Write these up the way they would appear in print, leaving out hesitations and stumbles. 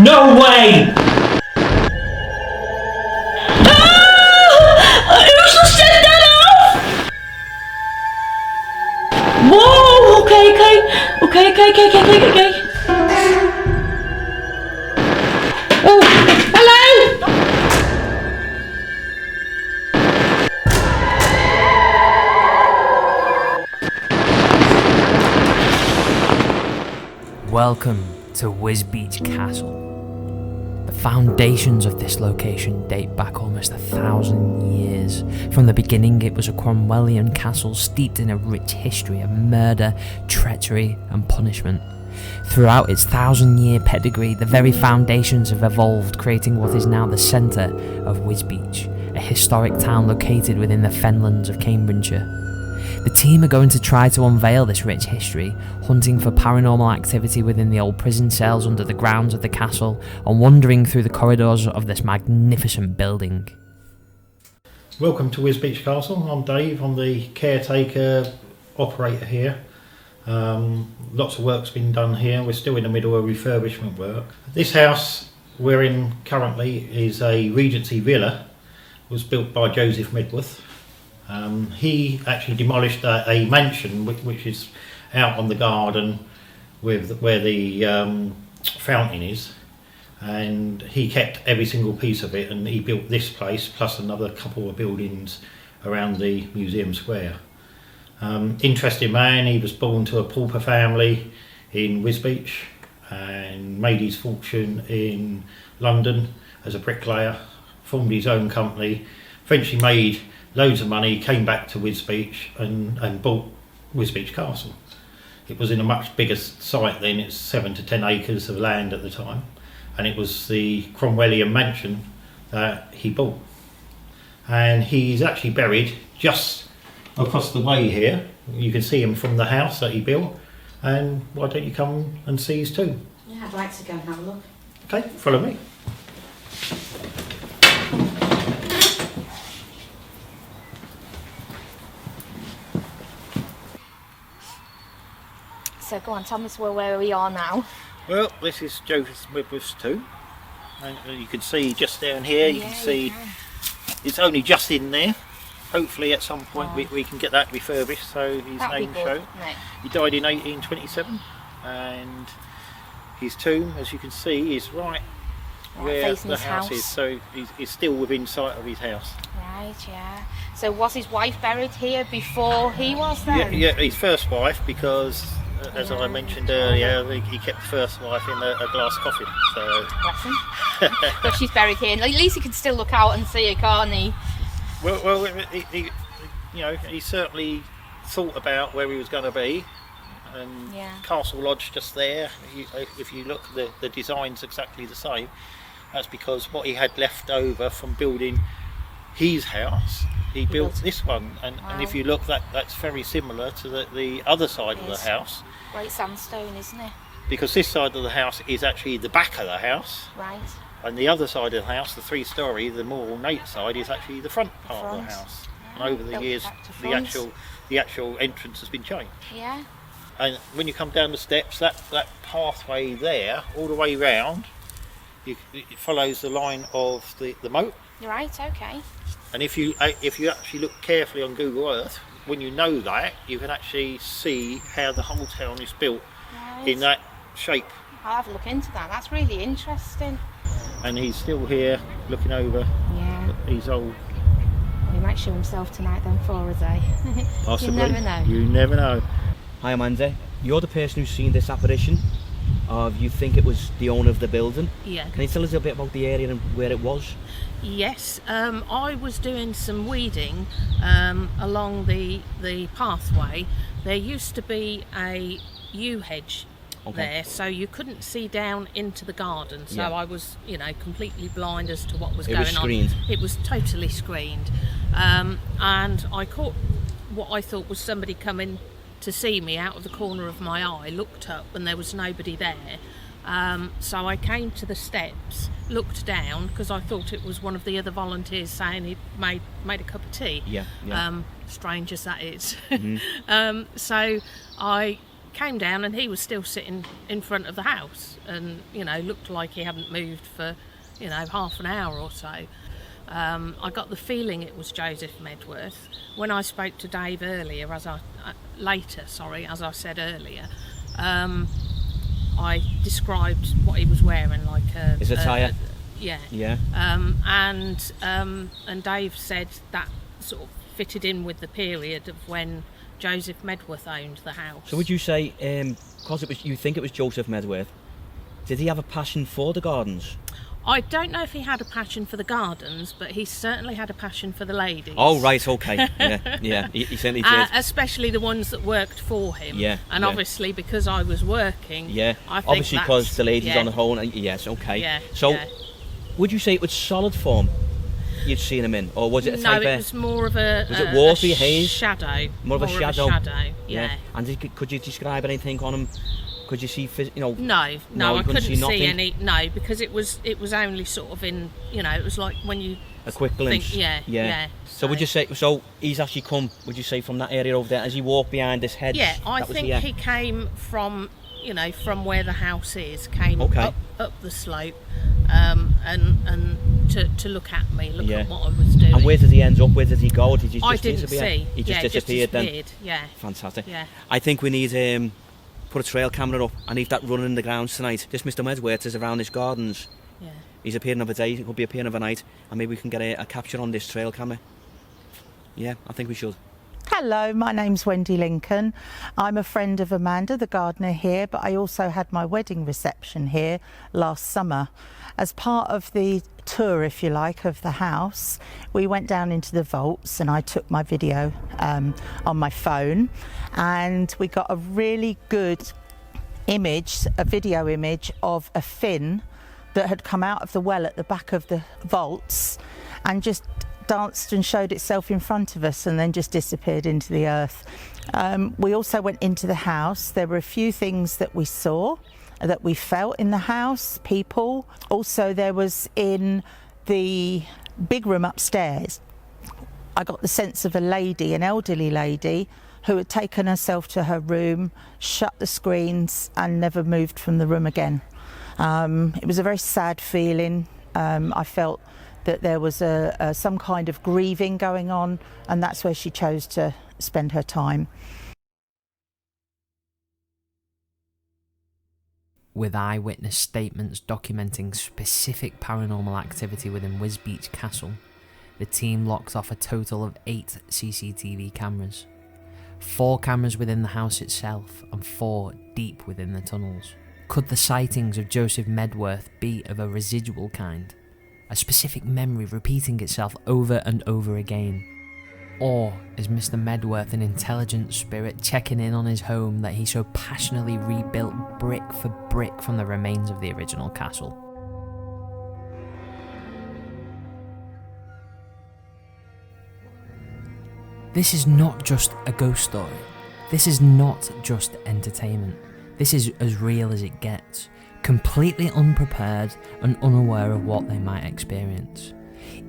No way! Who's just set that off? Whoa! Okay. Oh, hello! Welcome to Wisbech Castle. The foundations of this location date back almost 1,000 years. From the beginning, it was a Cromwellian castle steeped in a rich history of murder, treachery and punishment. Throughout its 1,000-year pedigree, the very foundations have evolved, creating what is now the centre of Wisbech, a historic town located within the fenlands of Cambridgeshire. The team are going to try to unveil this rich history, hunting for paranormal activity within the old prison cells under the grounds of the castle, and wandering through the corridors of this magnificent building. Welcome to Wisbech Castle. I'm Dave. I'm the caretaker operator here. Lots of work's been done here. We're still in the middle of refurbishment work. This house we're in currently is a Regency villa. It was built by Joseph Medworth. He actually demolished a mansion which is out on the garden where the fountain is, and he kept every single piece of it, and he built this place plus another couple of buildings around the museum square. Interesting man. He was born to a pauper family in Wisbech and made his fortune in London as a bricklayer, formed his own company, eventually made loads of money, came back to Wisbech and bought Wisbech Castle. It was in a much bigger site then. It's 7 to 10 acres of land at the time, and it was the Cromwellian mansion that he bought. And he's actually buried just across the way here. You can see him from the house that he built. And why don't you come and see his tomb? Yeah, I'd like to go and have a look. Okay, follow me. So go on, tell me where we are now. Well, this is Joseph Medworth's tomb. And you can see just down here, you can see it's only just in there. Hopefully at some point we can get that refurbished so his name shown. No. He died in 1827, and his tomb, as you can see, is right where the house is. So he's still within sight of his house. Right, yeah. So was his wife buried here before he was there? Yeah, his first wife, because as I mentioned earlier, he kept the first wife in a glass coffin. So bless him. But she's buried here, and at least he can still look out and see her, can't he? Well, he certainly thought about where he was going to be, and Castle Lodge just there. If you look, the design's exactly the same. That's because what he had left over from building his house, he built this one, and if you look, that's very similar to the other side of the house. Great sandstone, isn't it? Because this side of the house is actually the back of the house. Right. And the other side of the house, the 3-storey, the more ornate side, is actually the front part of the house. And over the years, the actual entrance has been changed. Yeah. And when you come down the steps, that pathway there, all the way round, it follows the line of the moat. Right. Okay. And if you actually look carefully on Google Earth, when you know that, you can actually see how the whole town is built in that shape. I'll have a look into that. That's really interesting. And he's still here looking over his old... He might show himself tonight then for us, eh? Possibly. You never know. You never know. Hi, Amanda. You're the person who's seen this apparition. You think it was the owner of the building? Yeah. Can you tell us a bit about the area and where it was? Yes, I was doing some weeding along the pathway. There used to be a yew hedge there, so you couldn't see down into the garden. So I was, completely blind as to what was going on. It was screened. It was totally screened, and I caught what I thought was somebody coming to see me out of the corner of my eye. Looked up and there was nobody there. So I came to the steps, looked down, because I thought it was one of the other volunteers saying he'd made a cup of tea. Yeah. Strange as that is. Mm-hmm. So I came down and he was still sitting in front of the house, and looked like he hadn't moved for half an hour or so. I got the feeling it was Joseph Medworth. When I spoke to Dave earlier, as I said earlier, I described what he was wearing, like his attire. Yeah. And Dave said that sort of fitted in with the period of when Joseph Medworth owned the house. So would you say, because you think it was Joseph Medworth, did he have a passion for the gardens? I don't know if he had a passion for the gardens, but he certainly had a passion for the ladies. Oh, right, okay. Yeah, he certainly did. Especially the ones that worked for him. Yeah. And obviously, because I was working. Yeah, I think obviously because the ladies on the whole. Yes, okay. Yeah. So, would you say it was solid form you'd seen him in, or was it a type of... No, it was more of a... Was it watery haze? Shadow. More of a shadow? Yeah. And could you describe anything on him? Could you see, No, I couldn't see any. No, because it was only sort of in, it was like when you... A quick glimpse. Yeah. So would you say, he's actually come, would you say, from that area over there, as he walked behind this hedge? Yeah, I think he came from, from where the house is, came up the slope, and to look at me, look at what I was doing. And where did he end up? Where did he go? Did he just I didn't disappear? see. He just disappeared then? Yeah. Fantastic. Yeah. I think we need put a trail camera up and leave that running in the grounds tonight. This Mr. Medworth is around this gardens. Yeah. He's appearing of a day, he could be appearing of a night, and maybe we can get a capture on this trail camera. Yeah, I think we should. Hello, my name's Wendy Lincoln. I'm a friend of Amanda, the gardener here, but I also had my wedding reception here last summer. As part of the tour, if you like, of the house, we went down into the vaults and I took my video on my phone, and we got a really good image, a video image of a fin that had come out of the well at the back of the vaults and just danced and showed itself in front of us and then just disappeared into the earth. We also went into the house. There were a few things that we saw, that we felt in the house, people. Also, there was in the big room upstairs, I got the sense of a lady, an elderly lady, who had taken herself to her room, shut the screens and never moved from the room again. It was a very sad feeling. I felt that there was some kind of grieving going on, and that's where she chose to spend her time. With eyewitness statements documenting specific paranormal activity within Wisbech Castle, the team locked off a total of 8 CCTV cameras. 4 cameras within the house itself and 4 deep within the tunnels. Could the sightings of Joseph Medworth be of a residual kind? A specific memory repeating itself over and over again? Or is Mr. Medworth an intelligent spirit checking in on his home that he so passionately rebuilt brick for brick from the remains of the original castle? This is not just a ghost story. This is not just entertainment. This is as real as it gets, completely unprepared and unaware of what they might experience.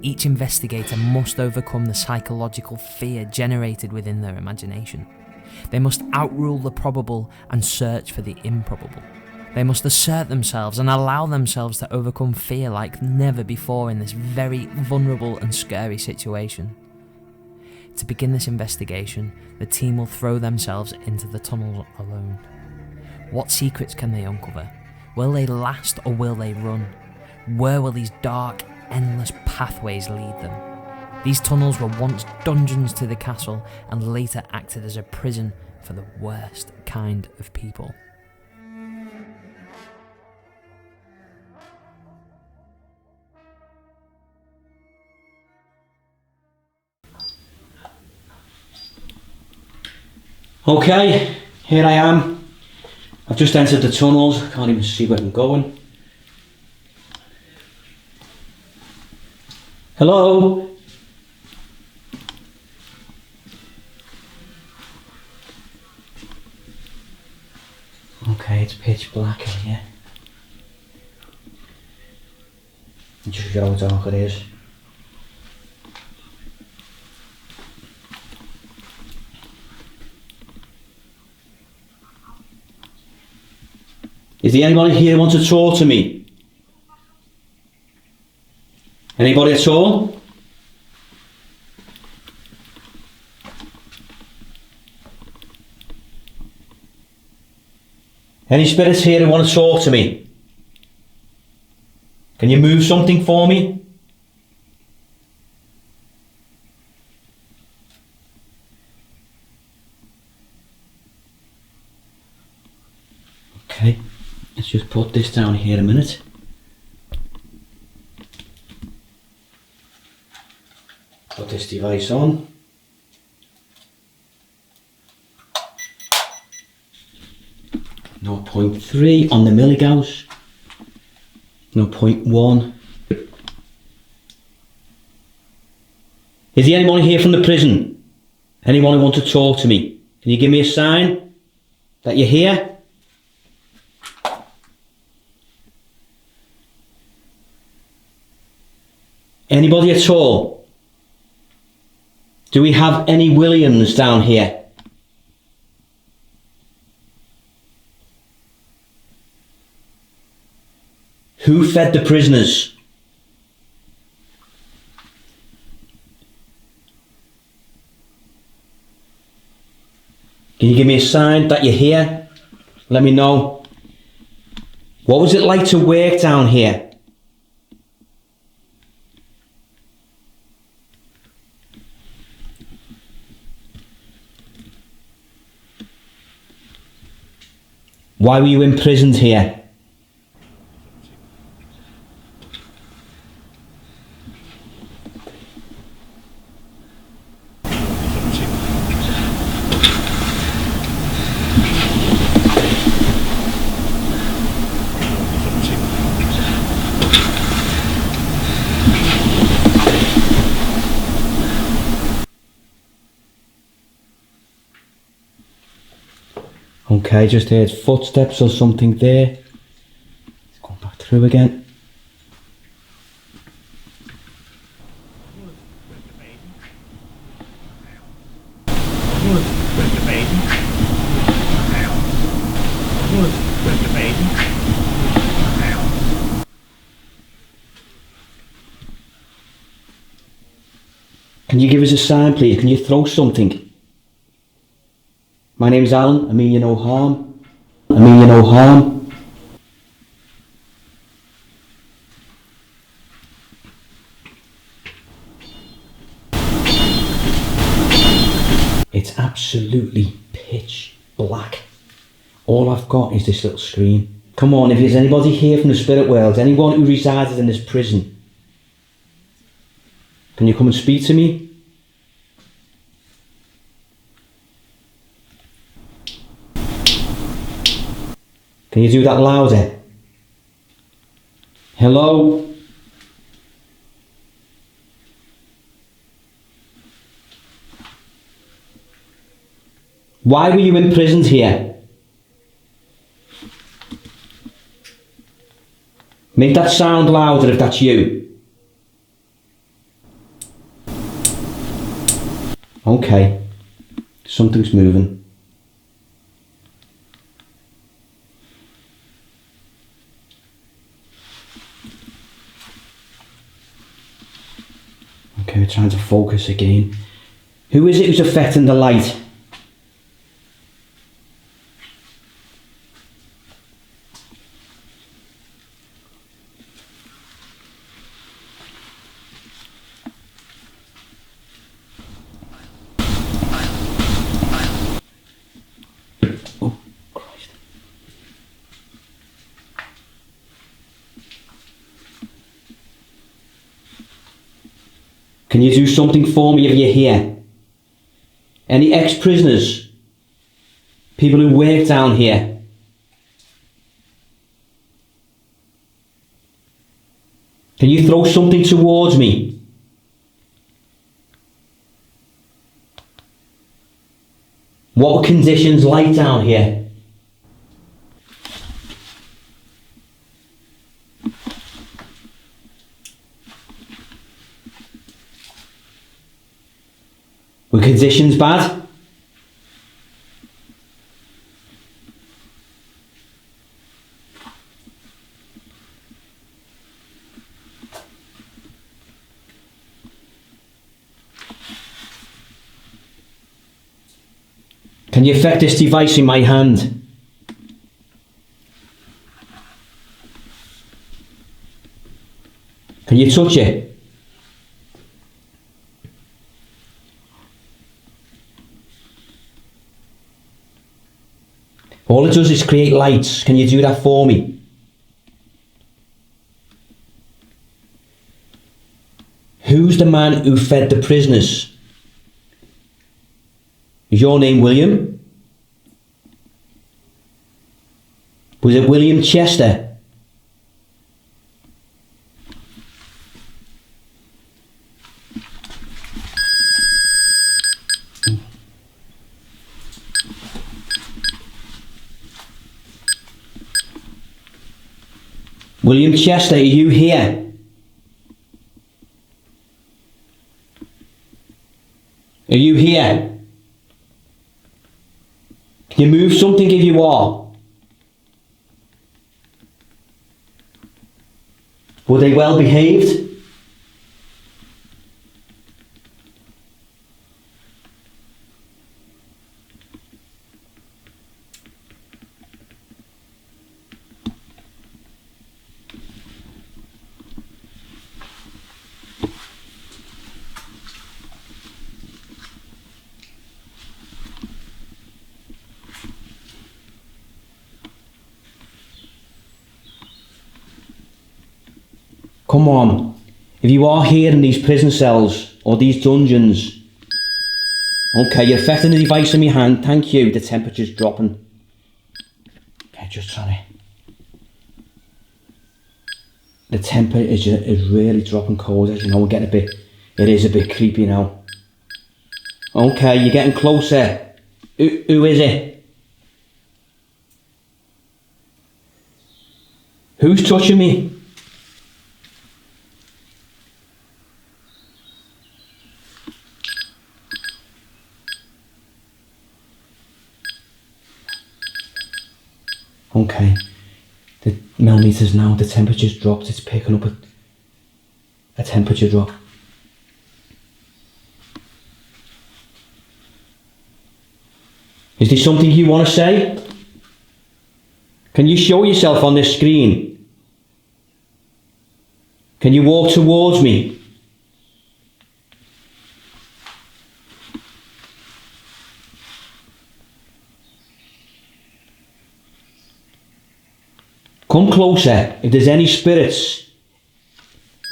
Each investigator must overcome the psychological fear generated within their imagination. They must outrule the probable and search for the improbable. They must assert themselves and allow themselves to overcome fear like never before in this very vulnerable and scary situation. To begin this investigation, the team will throw themselves into the tunnel alone. What secrets can they uncover? Will they last or will they run? Where will these dark, endless pathways lead them? These tunnels were once dungeons to the castle and later acted as a prison for the worst kind of people. Okay, here I am. I've just entered the tunnels. I can't even see where I'm going. Hello? Okay, it's pitch black in here. You just forget how dark it is. Is there anybody here who wants to talk to me? Anybody at all? Any spirits here who want to talk to me? Can you move something for me? Okay, let's just put this down here a minute. Put this device on. No 0.3 on the milligauss. No 0.1. Is there anyone here from the prison? Anyone who wants to talk to me? Can you give me a sign that you're here? Anybody at all? Do we have any Williams down here? Who fed the prisoners? Can you give me a sign that you're here? Let me know. What was it like to work down here? Why were you imprisoned here? Okay, just heard footsteps or something there. Let's go back through again. Can you give us a sign, please? Can you throw something? My name's Alan. I mean you no harm. I mean you no harm. It's absolutely pitch black. All I've got is this little screen. Come on, if there's anybody here from the spirit world, anyone who resided in this prison, can you come and speak to me? Can you do that louder? Hello? Why were you imprisoned here? Make that sound louder if that's you. Okay, something's moving. Okay, we're trying to focus again. Who is it who's affecting the light? Oh, Christ. Can you do something for me if you're here? Any ex-prisoners? People who work down here? Can you throw something towards me? What were conditions like down here? Were conditions bad? Can you affect this device in my hand? Can you touch it? All it does is create lights. Can you do that for me? Who's the man who fed the prisoners? Is your name William? Was it William Chester? William Chester, are you here? Are you here? Can you move something if you are? Were they well behaved? Come on, if you are here in these prison cells or these dungeons. Okay, you're affecting the device in my hand, thank you, the temperature's dropping. Okay, just trying to... The temperature is really dropping cold, as you know, it is a bit creepy now. Okay, you're getting closer. Who is it? Who's touching me? Okay, the millimeters now, the temperature's dropped, it's picking up a temperature drop. Is there something you want to say? Can you show yourself on this screen? Can you walk towards me? Come closer if there's any spirits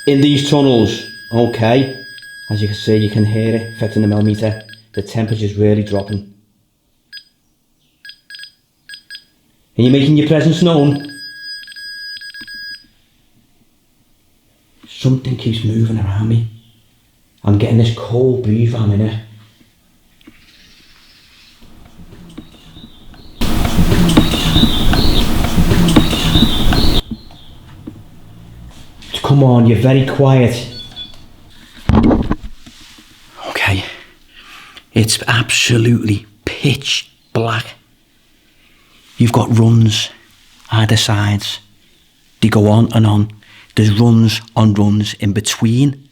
in these tunnels. Okay, as you can see, you can hear it affecting the millimeter. The temperature's really dropping. Are you making your presence known? Something keeps moving around me. I'm getting this cold breeze I'm in it. Come on, you're very quiet. Okay, it's absolutely pitch black. You've got runs either sides. They go on and on. There's runs on runs in between.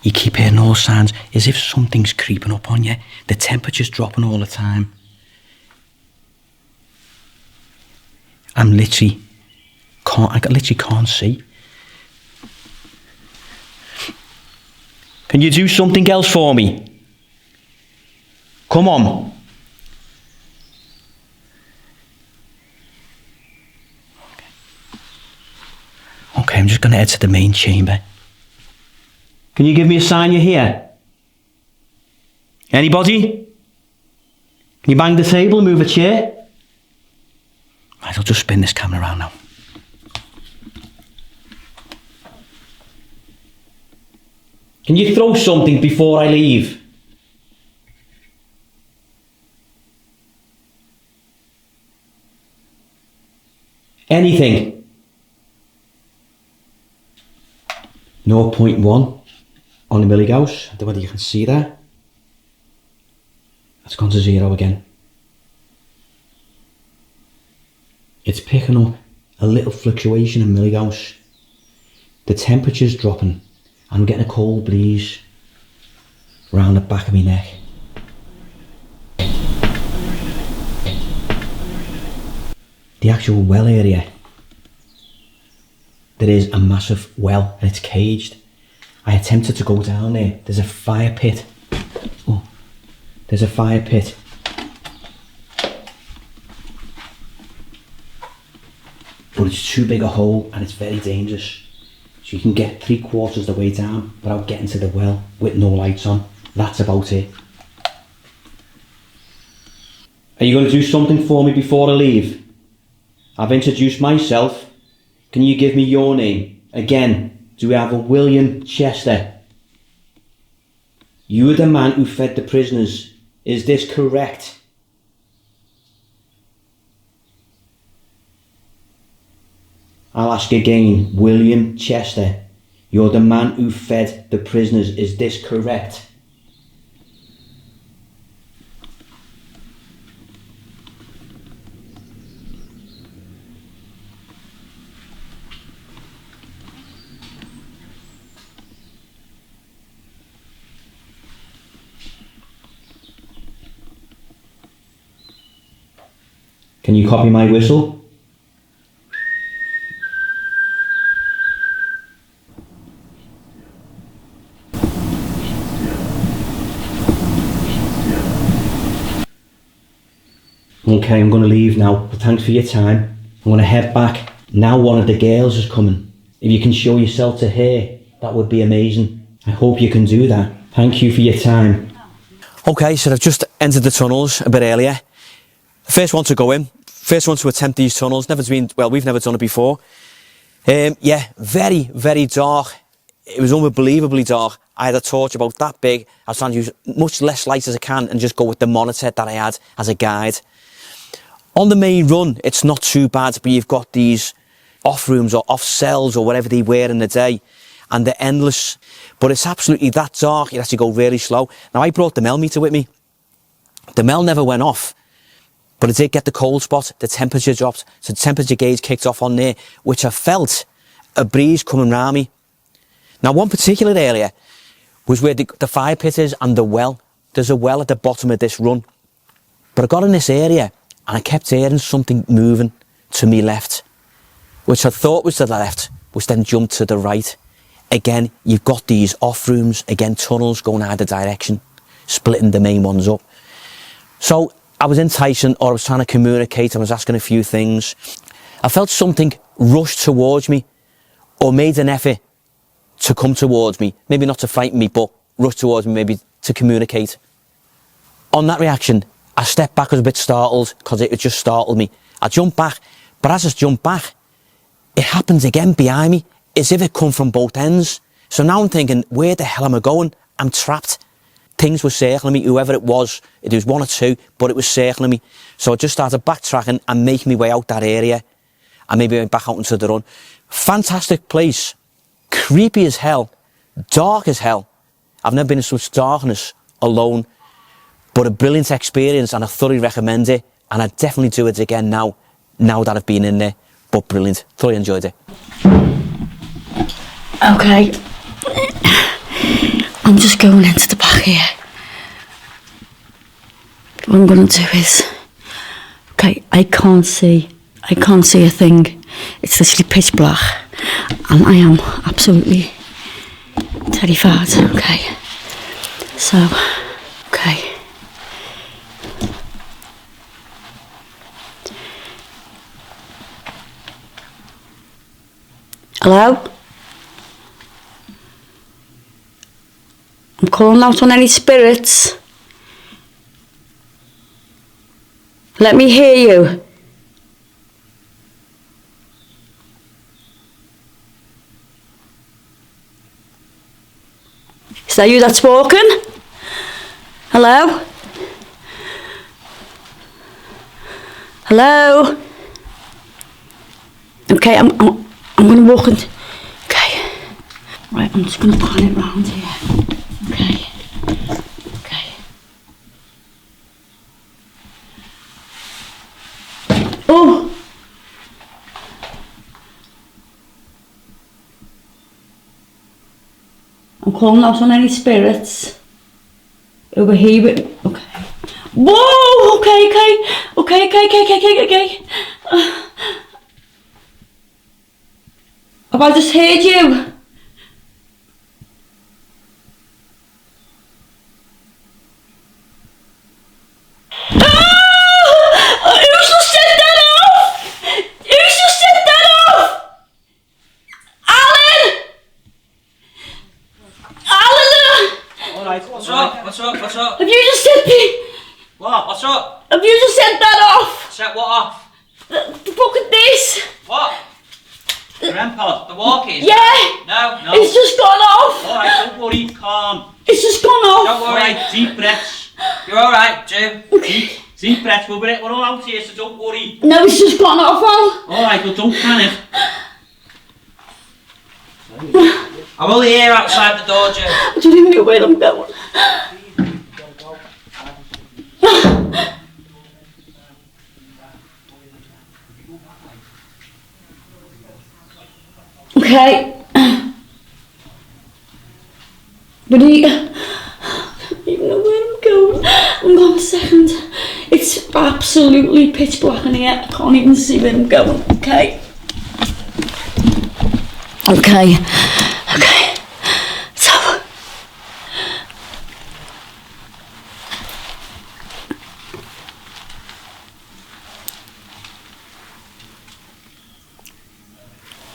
You keep hearing all sounds as if something's creeping up on you. The temperature's dropping all the time. I literally can't see. Can you do something else for me? Come on. Okay, I'm just going to head to the main chamber. Can you give me a sign you're here? Anybody? Can you bang the table and move a chair? Right, I'll just spin this camera around now. Can you throw something before I leave? Anything? 0.1 on the milligauss. I don't know whether you can see that. That's gone to 0 again. It's picking up a little fluctuation in milligauss. The temperature's dropping. I'm getting a cold breeze round the back of my neck. The actual well area, there is a massive well and it's caged. I attempted to go down there. There's a fire pit. Oh, there's a fire pit. But it's too big a hole and it's very dangerous. So you can get 3/4 of the way down without getting to the well with no lights on. That's about it. Are you going to do something for me before I leave? I've introduced myself. Can you give me your name? Again, do we have a William Chester? You are the man who fed the prisoners. Is this correct? I'll ask again, William Chester. You're the man who fed the prisoners. Is this correct? Can you copy my whistle? Okay, I'm going to leave now, but thanks for your time. I'm going to head back. Now one of the girls is coming. If you can show yourself to her, that would be amazing. I hope you can do that. Thank you for your time. Okay, so I've just entered the tunnels a bit earlier. The first one to go in, first one to attempt these tunnels. We've never done it before. Yeah, very, very dark. It was unbelievably dark. I had a torch about that big. I was trying to use much less light as I can and just go with the monitor that I had as a guide. On the main run, it's not too bad, but you've got these off rooms or off cells or whatever they were in the day, and they're endless. But it's absolutely that dark, you have to go really slow. Now, I brought the Mel meter with me. The Mel never went off, but it did get the cold spot, the temperature dropped, so the temperature gauge kicked off on there, which I felt a breeze coming round me. Now, one particular area was where the fire pit is and the well. There's a well at the bottom of this run. But I got in this area and I kept hearing something moving to me left, which I thought was to the left, which then jumped to the right. Again, you've got these off rooms, again, tunnels going either direction, splitting the main ones up. So I was enticing, or I was trying to communicate, I was asking a few things. I felt something rush towards me, or made an effort to come towards me. Maybe not to frighten me, but rush towards me, maybe to communicate. On that reaction, I stepped back, I was a bit startled, because it just startled me. I jumped back, but as I jumped back, it happens again behind me, as if it come from both ends. So now I'm thinking, where the hell am I going? I'm trapped. Things were circling me, whoever it was one or two, but it was circling me. So I just started backtracking and making my way out that area, and maybe went back out into the run. Fantastic place, creepy as hell, dark as hell. I've never been in such darkness alone, but a brilliant experience, and I thoroughly recommend it, and I'd definitely do it again now that I've been in there. But brilliant, thoroughly enjoyed it. Okay. I'm just going into the back here. What I'm going to do is... Okay, I can't see a thing. It's literally pitch black. And I am absolutely terrified. Okay. So, okay. Hello? I'm calling out on any spirits. Let me hear you. Is that you that's spoken? Hello? Hello? Okay, I'm going to walk in. Okay. Right, I'm just going to pan it round here. Okay. Okay. Oh! calling out on any spirits over here with... Okay. Whoa! Okay. Have I just heard you? What's up? Have you just set me? What? What's up? Have you just set that off? Set what off? Look at this. What? The REM pod? The walkies? Yeah. No. It's just gone off. Alright, don't worry, calm. It's just gone off. Don't worry, deep breaths. You're alright, Jim. Okay. Deep breaths, we're all out here, so don't worry. No, it's just gone off, Al. Alright, well don't panic. I'm only here outside the door, Jim. I don't even know where I'm going. Okay. But I don't even know where I'm going. Hang on a second. It's absolutely pitch black in here. I can't even see where I'm going. Okay. So.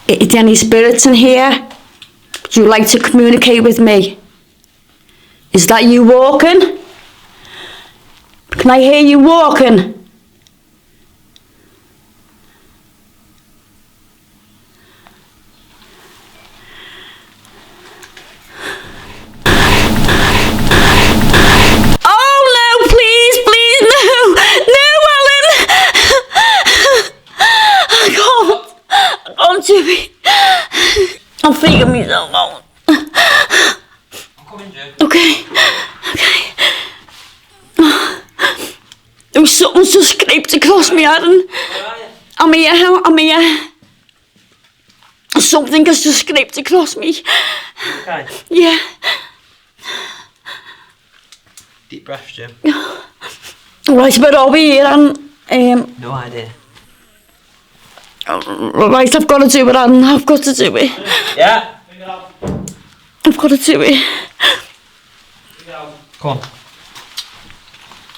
Is there any spirits in here? Would you like to communicate with me? Is that you walking? Can I hear you walking? I'm freaking myself out. I'm coming, Jim. Okay. There was something just scraped across me, Aaron. I'm here. Something has just scraped across me. Okay. Yeah. Deep breaths, Jim. Right, where are we here, Aaron? No idea. Right, I've got to do it, Aaron. I've got to do it. Yeah. I've got to do it. Come on.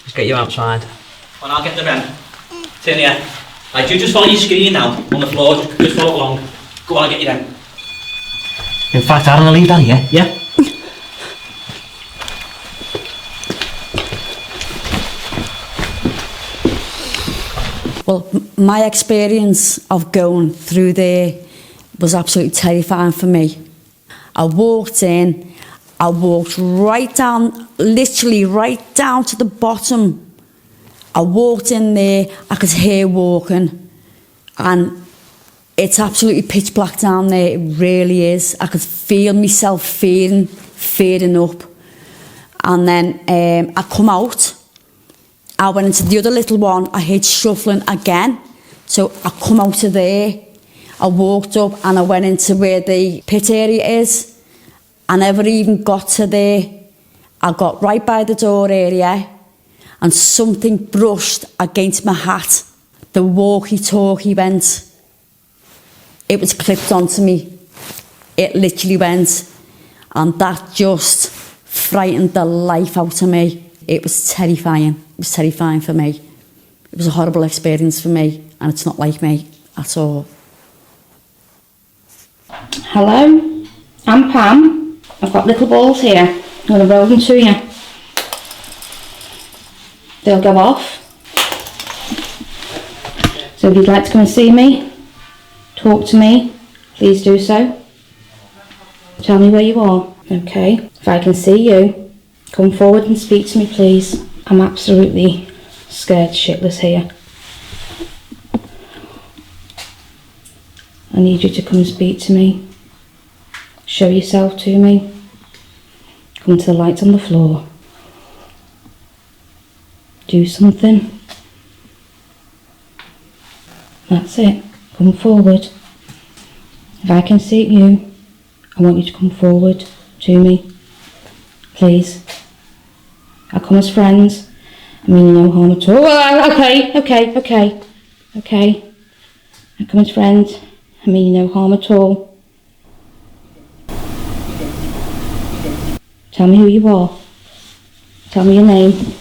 Let's get you outside. And I'll get the REM. Turn here. Right, you just follow your screen now on the floor. Just follow along. Go on, I'll get you REM. In fact, Aaron, I'll leave that here. Yeah? Well, my experience of going through there was absolutely terrifying for me. I walked in, I walked right down, literally right down to the bottom. I walked in there, I could hear walking, and it's absolutely pitch black down there, it really is. I could feel myself fading up. And then I come out, I went into the other little one, I heard shuffling again. So I come out of there, I walked up and I went into where the pit area is. I never even got to there. I got right by the door area and something brushed against my hat. The walkie-talkie went. It was clipped onto me. It literally went. And that just frightened the life out of me. It was terrifying. It was terrifying for me. It was a horrible experience for me, and it's not like me at all. Hello, I'm Pam. I've got little balls here. I'm going to roll them to you. They'll go off. So if you'd like to come and see me, talk to me, please do so. Tell me where you are. Okay, if I can see you, come forward and speak to me, please. I'm absolutely scared shitless here. I need you to come and speak to me. Show yourself to me. Come to the light on the floor. Do something. That's it. Come forward. If I can see you, I want you to come forward to me. Please. I come as friends. I mean you no harm at all. Okay. I come as friends. I mean you no harm at all. Tell me who you are. Tell me your name.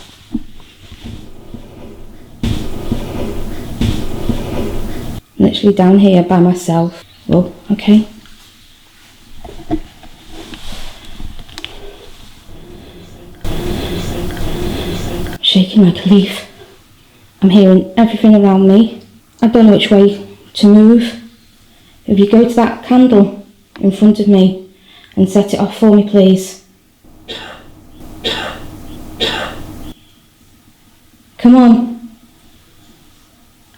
Literally down here by myself. Oh, okay. Shaking like a leaf. I'm hearing everything around me. I don't know which way to move. If you go to that candle in front of me and set it off for me, please. Come on.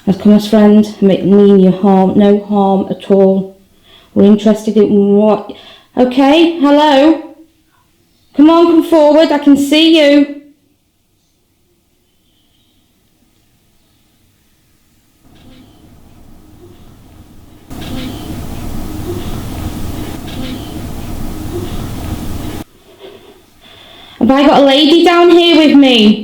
I've come as friend and mean you harm, no harm at all. We're interested in what... Okay, hello? Come on, come forward, I can see you. Have I got a lady down here with me?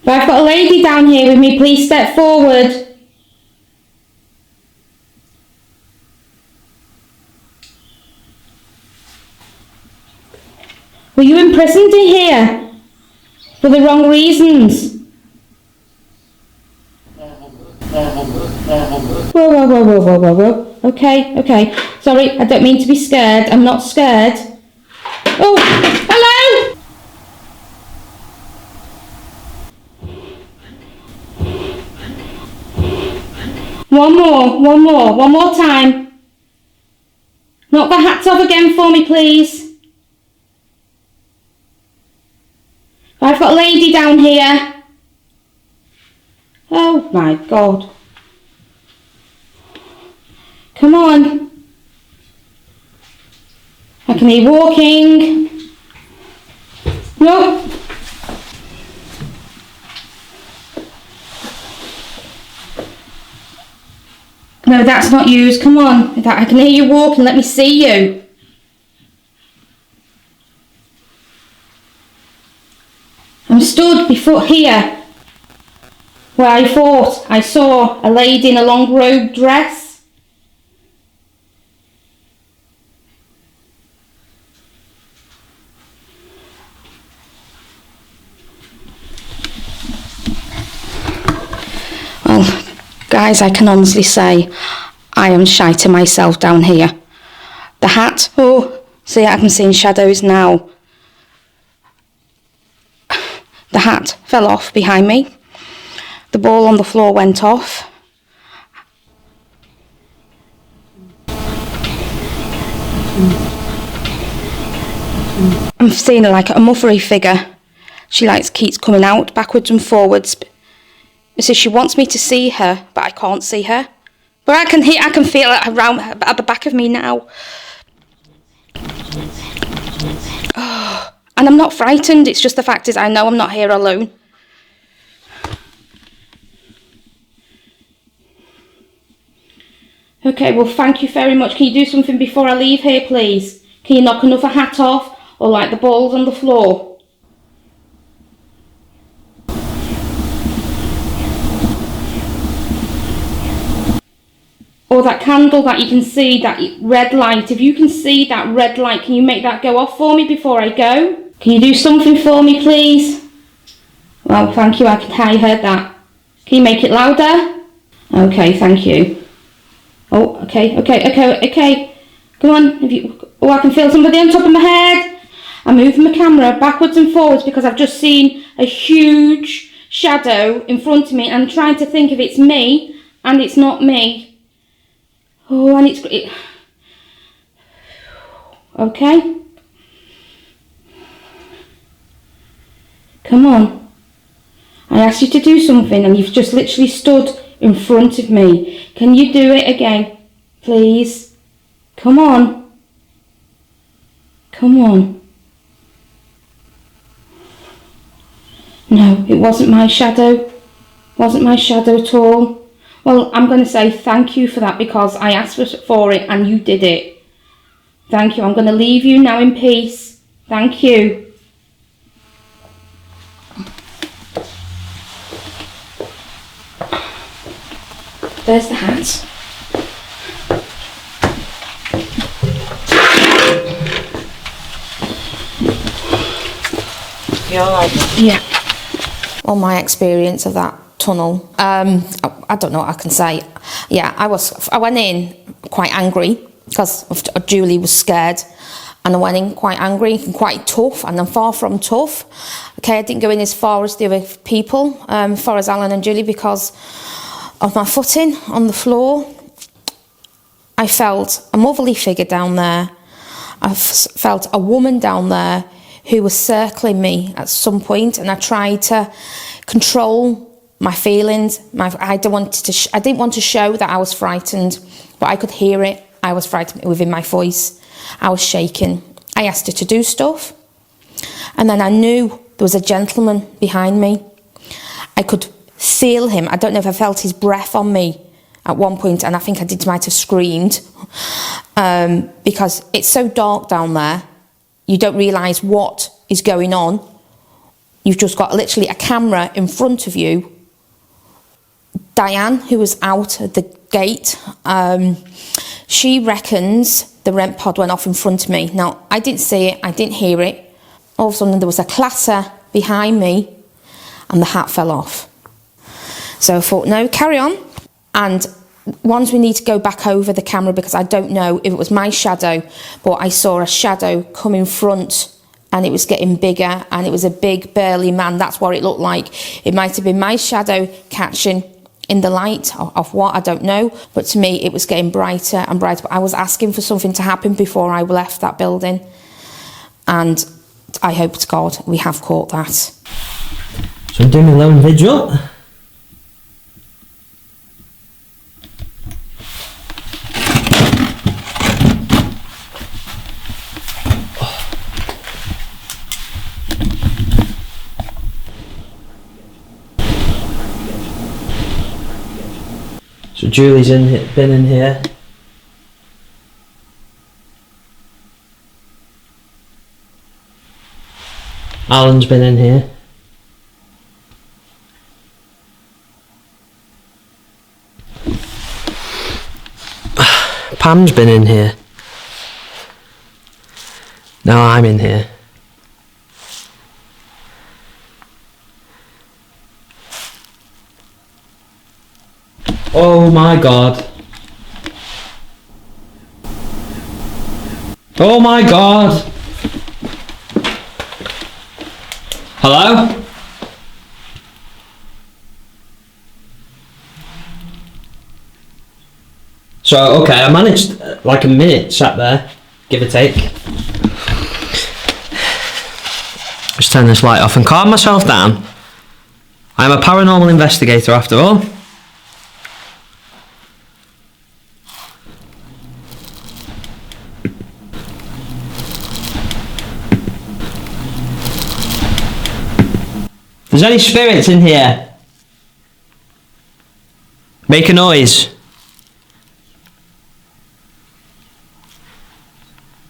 If I've got a lady down here with me, please step forward. Were you imprisoned in here for the wrong reasons? Whoa. Okay. Sorry, I don't mean to be scared. I'm not scared. Oh, hello! One more time. Knock the hats off again for me, please. I've got a lady down here. Oh my God. Come on. I can hear walking. No. No, that's not used. Come on. I can hear you walking. Let me see you. I'm stood before here where I thought I saw a lady in a long robe dress. Well, guys, I can honestly say I am shy to myself down here. The hat, oh, see, I can see in shadows now. The hat fell off behind me. The ball on the floor went off. I'm seeing her like a muffery figure. She keeps coming out backwards and forwards. As if she wants me to see her, but I can't see her. But I can feel it around at the back of me now. Oh, and I'm not frightened. It's just the fact is I know I'm not here alone. Okay, well, thank you very much. Can you do something before I leave here, please? Can you knock another hat off or like the balls on the floor? Or that candle that you can see, that red light. If you can see that red light, can you make that go off for me before I go? Can you do something for me, please? Well, thank you. I heard that. Can you make it louder? Okay, thank you. Oh, okay. Come on. I can feel somebody on top of my head. I'm moving my camera backwards and forwards because I've just seen a huge shadow in front of me and I'm trying to think if it's me, and it's not me. Oh, and okay. Come on. I asked you to do something and you've just literally stood in front of me. Can you do it again, please? Come on. Come on. No, it wasn't my shadow. Wasn't my shadow at all. Well, I'm going to say thank you for that because I asked for it and you did it. Thank you. I'm going to leave you now in peace. Thank you. There's the hat. You alright? Yeah. Well, my experience of that tunnel, I don't know what I can say. Yeah, I went in quite angry because Julie was scared, and I went in quite angry and quite tough, and I'm far from tough. Okay, I didn't go in as far as the other people, as far as Alan and Julie, because of my footing on the floor. I felt a motherly figure down there. I felt a woman down there who was circling me at some point, and I tried to control my feelings. I didn't want to show that I was frightened, but I could hear it. I was frightened within my voice. I was shaking. I asked her to do stuff, and then I knew there was a gentleman behind me. I could feel him. I don't know if I felt his breath on me at one point, and I think I might have screamed because it's so dark down there. You don't realise what is going on. You've just got literally a camera in front of you. Diane, who was out at the gate, she reckons the rent pod went off in front of me. Now, I didn't see it, I didn't hear it. All of a sudden, there was a clatter behind me, and the hat fell off. So I thought, no, carry on. And once we need to go back over the camera because I don't know if it was my shadow, but I saw a shadow come in front and it was getting bigger, and it was a big burly man. That's what it looked like. It might have been my shadow catching in the light of what, I don't know, but to me it was getting brighter and brighter. But I was asking for something to happen before I left that building, and I hope to God we have caught that. So I'm doing a lone vigil. So Julie's been in here. Alan's been in here. Pam's been in here. Now I'm in here. Oh my God. Oh my God. Hello? So, okay, I managed like a minute sat there, give or take. Just turn this light off and calm myself down. I'm a paranormal investigator after all. If there's any spirits in here, make a noise.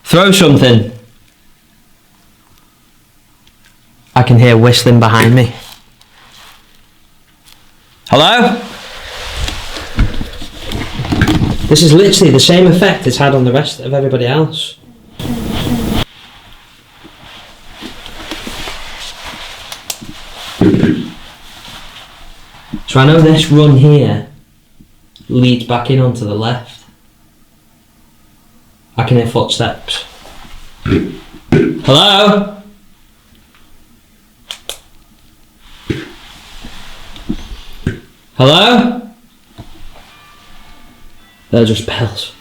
Throw something. I can hear whistling behind me. Hello? This is literally the same effect it's had on the rest of everybody else. So I know this run here leads back in onto the left. I can hear footsteps. Hello? Hello? They're just bells.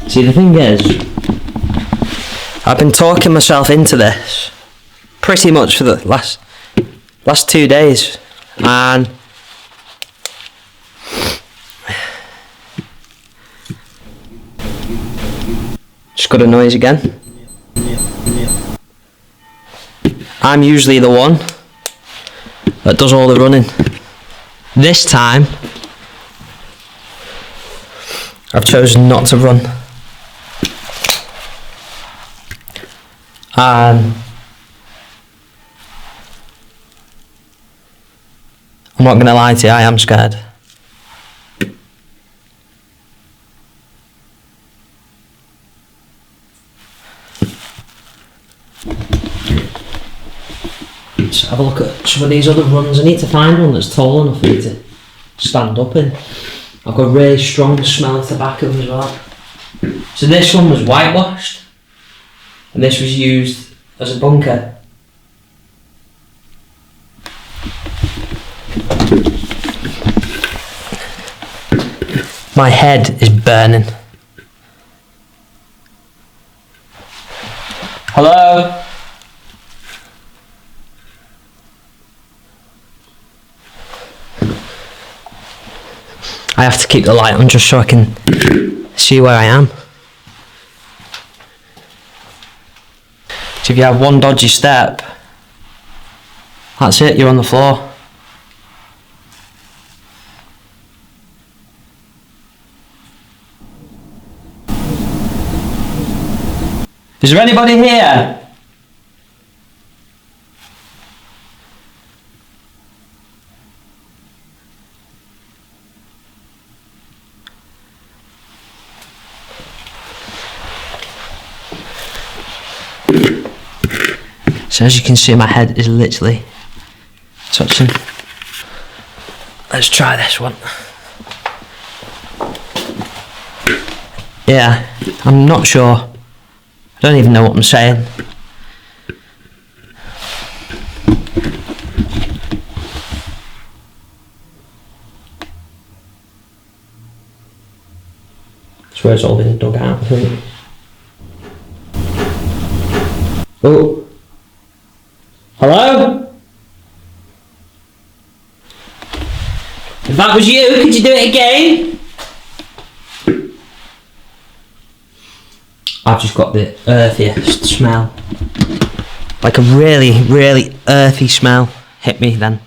See, the thing is, I've been talking myself into this pretty much for the last 2 days, and just got a noise again. I'm usually the one that does all the running. This time, I've chosen not to run. I'm not going to lie to you, I am scared. Let's have a look at some of these other runs. I need to find one that's tall enough for me to stand up in. I've got a really strong smell of tobacco as well. So this one was whitewashed, and this was used as a bunker. My head is burning. Hello? I have to keep the light on just so I can see where I am. So if you have one dodgy step, that's it, you're on the floor. Is there anybody here? So as you can see, my head is literally touching. Let's try this one. Yeah, I'm not sure. I don't even know what I'm saying. That's where it's all been dug out, I think. Oh. Hello? If that was you, could you do it again? I've just got the earthiest smell. Like a really, really earthy smell hit me then.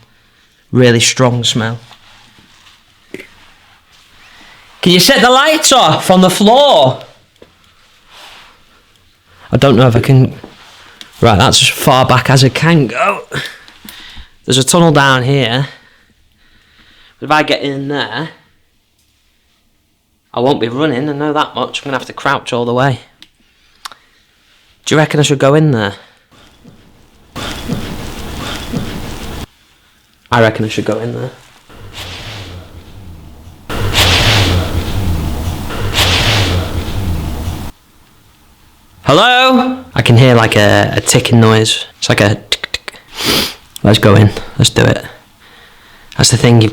Really strong smell. Can you set the lights off on the floor? I don't know if I can. Right, that's as far back as I can go. There's a tunnel down here. But if I get in there, I won't be running, I know that much. I'm going to have to crouch all the way. Do you reckon I should go in there? I reckon I should go in there. Hello? I can hear like a ticking noise. It's like a tick tick. Let's go in. Let's do it. That's the thing.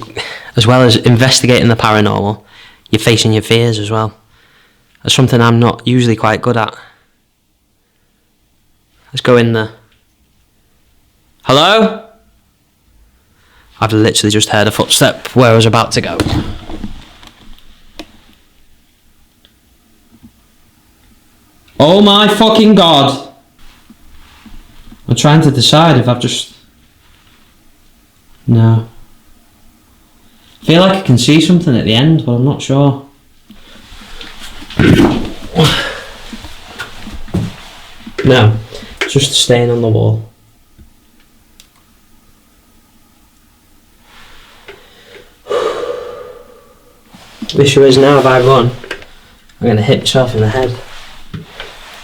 As well as investigating the paranormal, you're facing your fears as well. That's something I'm not usually quite good at. Let's go in there. Hello? I've literally just heard a footstep where I was about to go. Oh my fucking god! I'm trying to decide if I've just... No. I feel like I can see something at the end, but I'm not sure. No, it's just a stain on the wall. The issue is now if I run, I'm going to hit myself in the head.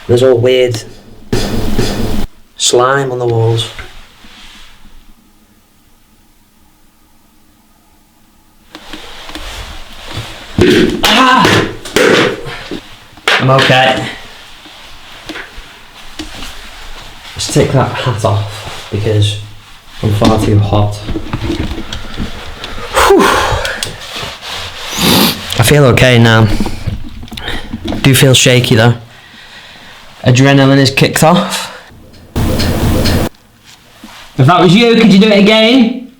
There's all weird slime on the walls. Ah! I'm okay. Let's take that hat off because I'm far too hot. Whew. I feel okay now. I do feel shaky though. Adrenaline is kicked off. If that was you, could you do it again?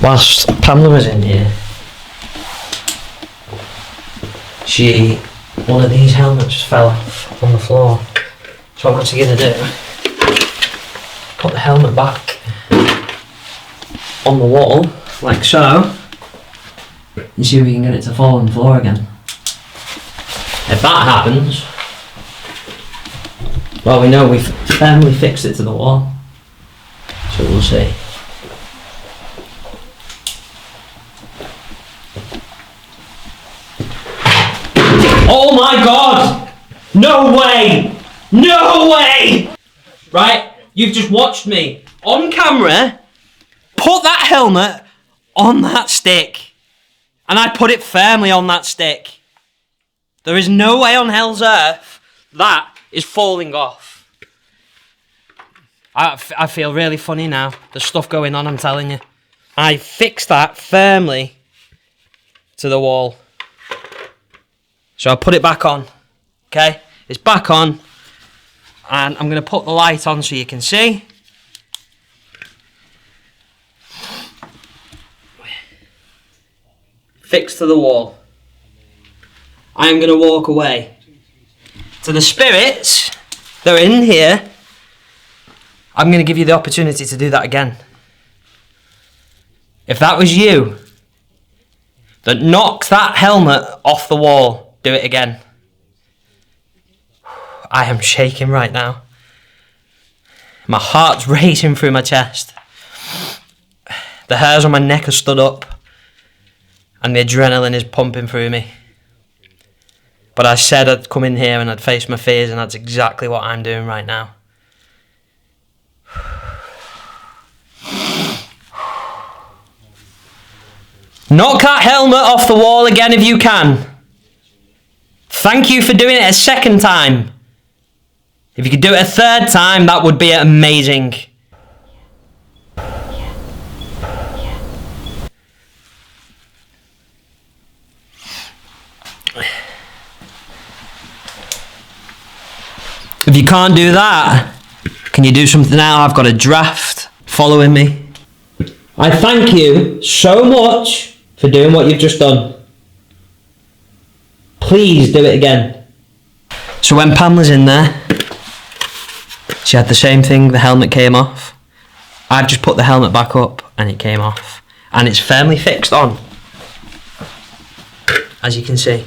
Whilst Pamela was in here, one of these helmets fell off on the floor. So what's he gonna do? Put the helmet back on the wall, like so, and see if we can get it to fall on the floor again. If that happens, well, we know we've firmly fixed it to the wall. So we'll see. Oh my God! No way! No way! Right, you've just watched me on camera put that helmet on that stick, and I put it firmly on that stick. There is no way on hell's earth that is falling off. I feel really funny now. There's stuff going on, I'm telling you. I fixed that firmly to the wall. So I put it back on. Okay? It's back on. And I'm going to put the light on so you can see. Fixed to the wall. I am going to walk away. To the spirits that are in here, I'm going to give you the opportunity to do that again. If that was you that knocked that helmet off the wall, do it again. I am shaking right now. My heart's racing through my chest. The hairs on my neck are stood up, and the adrenaline is pumping through me. But I said I'd come in here and I'd face my fears, and that's exactly what I'm doing right now. Knock that helmet off the wall again if you can. Thank you for doing it a second time. If you could do it a third time, that would be amazing. If you can't do that, can you do something now? I've got a draft following me. I thank you so much for doing what you've just done. Please do it again. So when Pamela's in there, she had the same thing, the helmet came off. I've just put the helmet back up and it came off. And it's firmly fixed on, as you can see.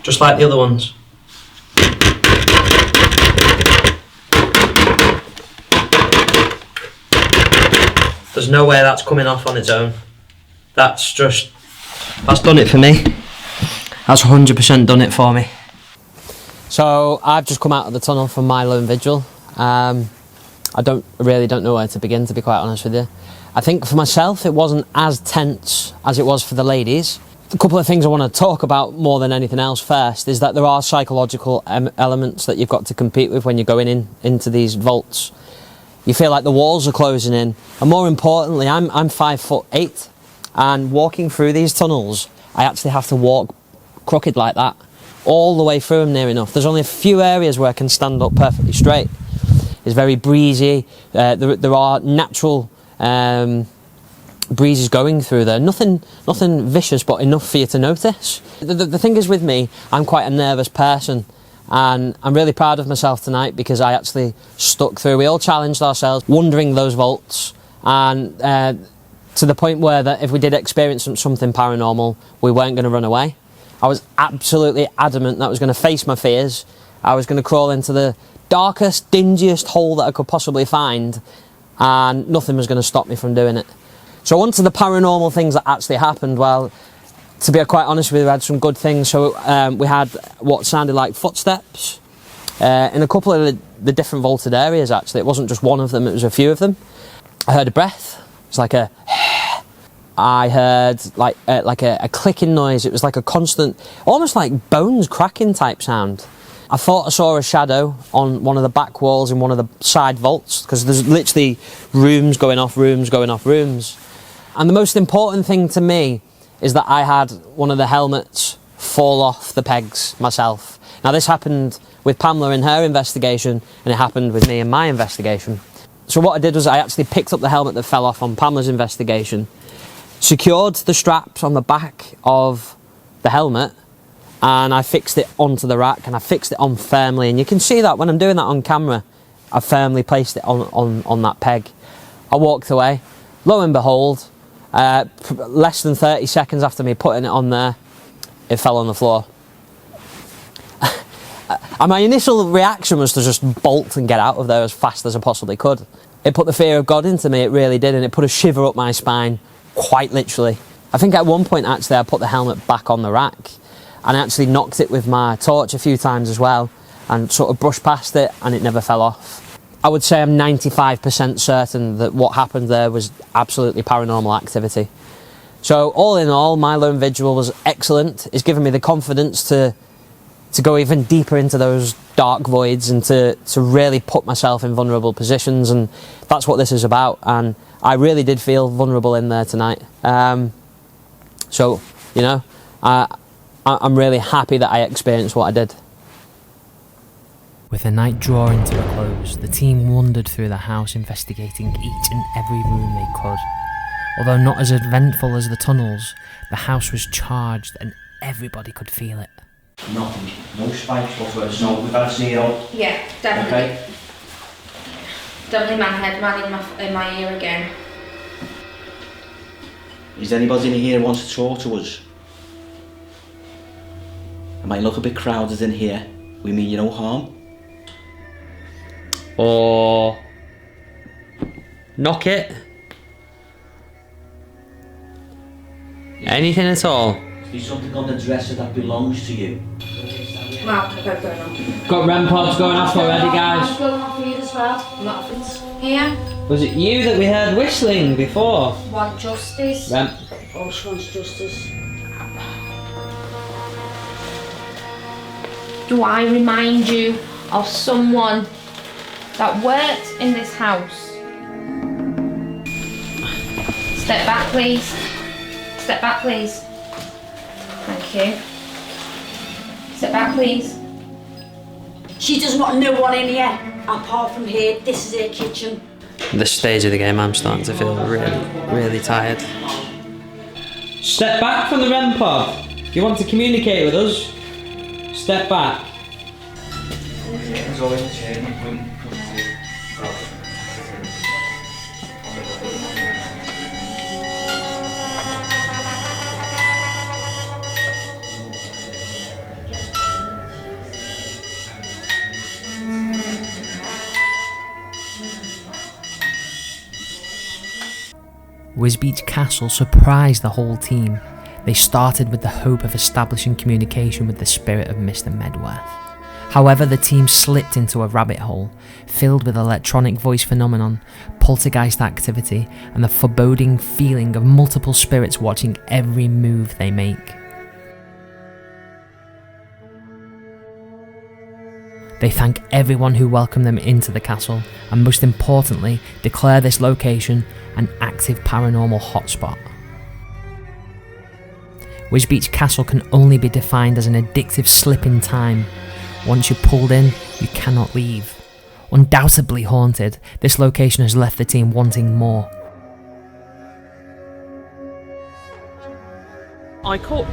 Just like the other ones. There's no way that's coming off on its own. That's done it for me. That's 100% done it for me. So I've just come out of the tunnel from my lone vigil. I really don't know where to begin, to be quite honest with you. I think for myself it wasn't as tense as it was for the ladies. A couple of things I want to talk about more than anything else first is that there are psychological elements that you've got to compete with when you're going into these vaults. You feel like the walls are closing in, and more importantly, I'm 5'8", and walking through these tunnels, I actually have to walk crooked like that, all the way through them near enough. There's only a few areas where I can stand up perfectly straight. It's very breezy. There are natural breezes going through there. Nothing vicious, but enough for you to notice. The thing is with me, I'm quite a nervous person. And I'm really proud of myself tonight because I actually stuck through. We all challenged ourselves, wandering those vaults, and to the point where that if we did experience something paranormal, we weren't going to run away. I was absolutely adamant that I was going to face my fears. I was going to crawl into the darkest, dingiest hole that I could possibly find, and nothing was going to stop me from doing it. So on to the paranormal things that actually happened. Well, to be quite honest with you, we had some good things. So we had what sounded like footsteps in a couple of the different vaulted areas, actually. It wasn't just one of them, it was a few of them. I heard a breath. It's like a... I heard like a clicking noise. It was like a constant, almost like bones cracking type sound. I thought I saw a shadow on one of the back walls in one of the side vaults, because there's literally rooms going off rooms going off rooms. And the most important thing to me is that I had one of the helmets fall off the pegs myself. Now this happened with Pamela in her investigation, and it happened with me in my investigation. So what I did was I actually picked up the helmet that fell off on Pamela's investigation, secured the straps on the back of the helmet, and I fixed it onto the rack, and I fixed it on firmly, and you can see that when I'm doing that on camera, I firmly placed it on that peg. I walked away. Lo and behold, less than 30 seconds after me putting it on there, it fell on the floor. And my initial reaction was to just bolt and get out of there as fast as I possibly could. It put the fear of God into me, it really did, and it put a shiver up my spine, quite literally. I think at one point actually I put the helmet back on the rack, and I actually knocked it with my torch a few times as well, and sort of brushed past it, and it never fell off. I would say I'm 95% certain that what happened there was absolutely paranormal activity. So all in all, my lone vigil was excellent. It's given me the confidence to go even deeper into those dark voids and to really put myself in vulnerable positions, and that's what this is about. And I really did feel vulnerable in there tonight. So, you know, I'm really happy that I experienced what I did. With the night drawing to a close, the team wandered through the house, investigating each and every room they could. Although not as eventful as the tunnels, the house was charged and everybody could feel it. Nothing. No spikes whatsoever. So we've had zero. Yeah, definitely. Okay. Definitely man in my ear again. Is there anybody in here who wants to talk to us? It might look a bit crowded in here. We mean you no harm. Or knock it. Anything at all. There's something on the dresser that belongs to you. Well, I've got going on. Got REM pods going off already, guys. I'm going off here as well. Nothing's here. Was it you that we heard whistling before? Want justice? REM. Oh, she wants justice. Do I remind you of someone that worked in this house? Step back, please. Step back, please. Thank you. Step back, please. She doesn't want no one in here, apart from here. This is her kitchen. At this stage of the game, I'm starting to feel really, really tired. Step back from the REM pod. If you want to communicate with us, step back. Wisbech Castle surprised the whole team. They started with the hope of establishing communication with the spirit of Mr. Medworth. However, the team slipped into a rabbit hole, filled with electronic voice phenomenon, poltergeist activity, and the foreboding feeling of multiple spirits watching every move they make. They thank everyone who welcomed them into the castle, and most importantly, declare this location an active paranormal hotspot. Wisbech Castle can only be defined as an addictive slip in time. Once you're pulled in, you cannot leave. Undoubtedly haunted, this location has left the team wanting more. I caught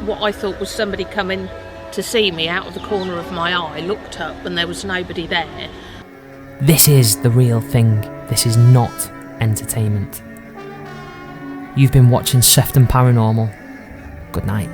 what I thought was somebody coming to see me out of the corner of my eye, looked up and there was nobody there. This is the real thing. This is not entertainment. You've been watching Sefton Paranormal. Good night.